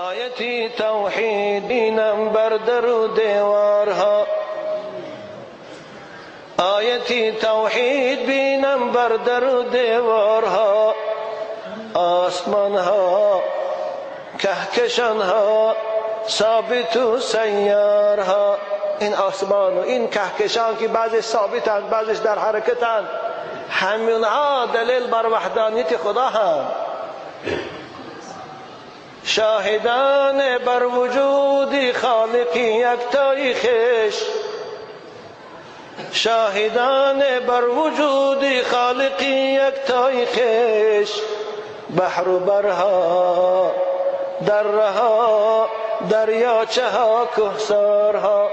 آیتی توحید بینم بر در و دیوارها، آیتی توحید بینم بر در و دیوارها، آسمانها کهکشانها ثابت و سیارها. این آسمان و این کهکشان که بعضی ثابتند بعضیش در حرکتند، همینها دلیل بر وحدانیت خدا هم. شاهدان بر وجود خالقی یکتای خویش، شاهدان بر وجود خالقی یکتای خویش، بحر و برها درها دریاچه ها کوهسارها.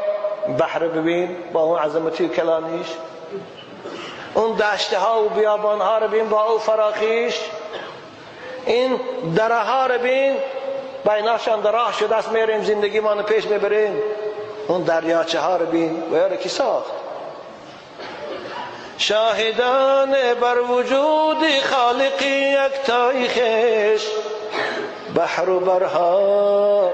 بحر ببین با اون عظمتی کلانیش، اون دشته ها و بیابان ها رو ببین با اون فراخیش، این دره ها رو ببین بیناشان راه شده است، میریم زندگی ما رو پیش میبریم. اون دریاچه ها رو ببین و یاره کی ساخت. شاهدان بر وجود خالقی یکتای خویش، بحر و برها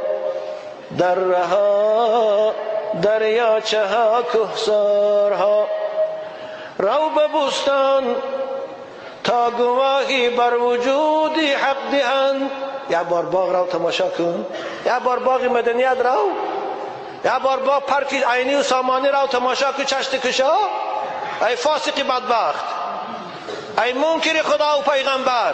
درها دریاچه ها کوهسارها. رو به بستان تا گواهی بر وجود حق دهند. یک بار باغ رو تماشا کن، یک بار باغ مدنیت رو، یک بار باغ پارک عینی و سامانی رو تماشا کن. چشت کشا ای فاسق بدبخت، ای منکر خدا و پیغمبر.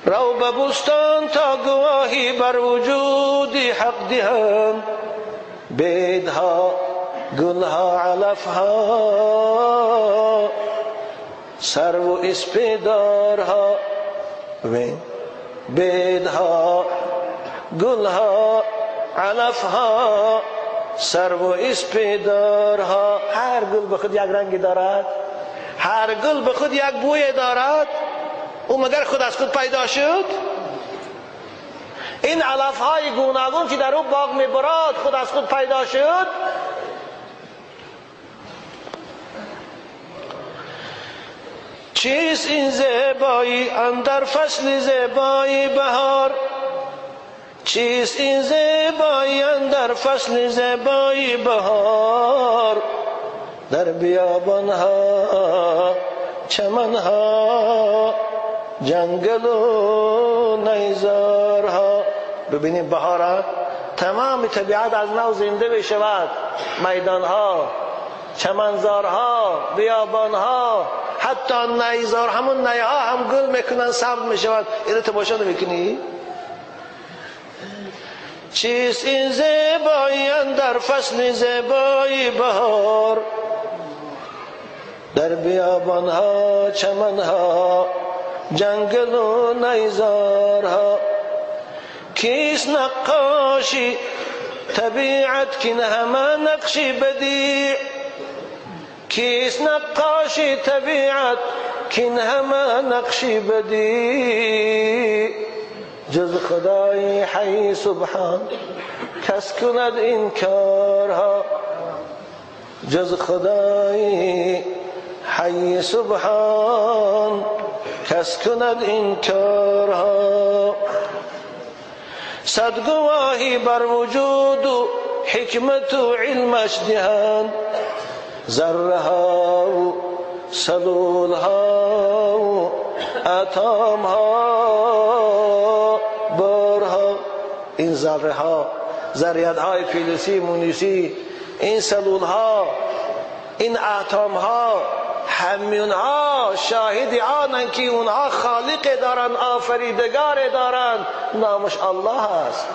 رو به بستان تا گواهی بر وجود حق دهند، بیدها گلها علفها سرو و اسپیدارها. بیدها گلها علفها سرو و اسپیدارها. هر گل به خود یک رنگی دارد، هر گل به خود یک بوی دارد. او مگر خود از خود پیدا شد؟ این علفهای گوناگون که در او باغ میبرد خود از خود پیدا شد؟ چیست این زیبایی اندر فصل زیبایی بهار؟ چیست این زیبایی اندر فصل زیبایی بهار؟ در بیابانها چمنها جنگل و نیزارها. ببینید بهار تمام طبیعت از نو زنده می شود. میدانها، چمنزارها، بیابانها، حتی نیزار همون نیها هم گل میکنن، سبز می شود. اینو تماشا نمیکنی؟ چیست این زیبایی اندر فصل زیبایی بهار؟ در بیابانها چمنها جنگل و نیزارها. کیست نقاشی طبیعت کین همه نقشی بدیع؟ کیست نقاشی طبیعت کین همه نقشی بدیع؟ جز خدای حی سبحان کس کند این کارها. جز خدای حی سبحان کس کند این کارها. صد گواهی بر وجود و حکمت و علمش دهند، ذره ها و سلول ها و اتم ها بارها. این ذره ها، ذریات های فیزیکی مونیسی، این سلول ها، این اتم ها، همینها شاهد آنند که اونها خالق دارند، آفریدگار دارند، نامش الله است.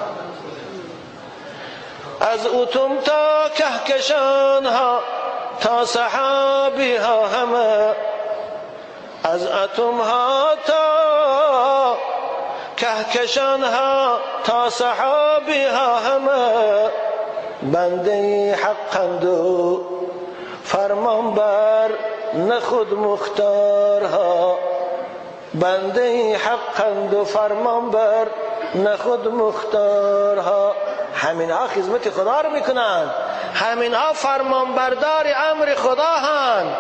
از اتم تا کهکشان ها تا سحابی ها همه، از اتم ها تا کهکشان ها تا سحابی ها همه، بنده حقند و فرمان بر نخود مختارها. بنده حقند و فرمان بر نخود مختارها. همینها خدمت خدا رو میکنند، همینها فرمان بردار امر خدا هستند.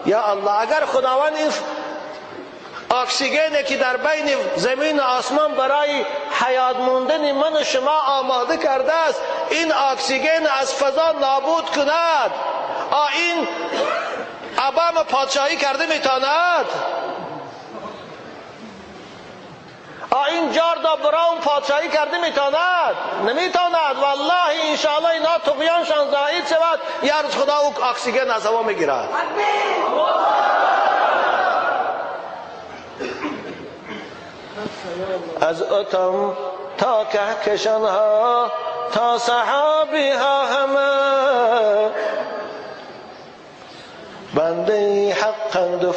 یا الله، اگر خداوند این اکسیژنی که در بین زمین و آسمان برای حیات موندن من و شما آماده کرده است، این اکسیژن از فضا نابود کند، این ابام پادشاهی کرده میتواند؟ این جاردا براون پادشاهی کرده میتواند؟ نمیتواند. والله انشاءالله اینا طغیانشان زائد شود، یه روز خدا او اکسیژن از هوا میگیرد. از اتم تا کهکشانها تا سحابی ها همه بنده حقند و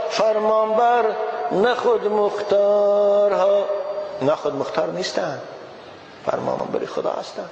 فرمان بر نه خود مختارها، نه خود مختار نیستند، فرمان بر خدا هستند.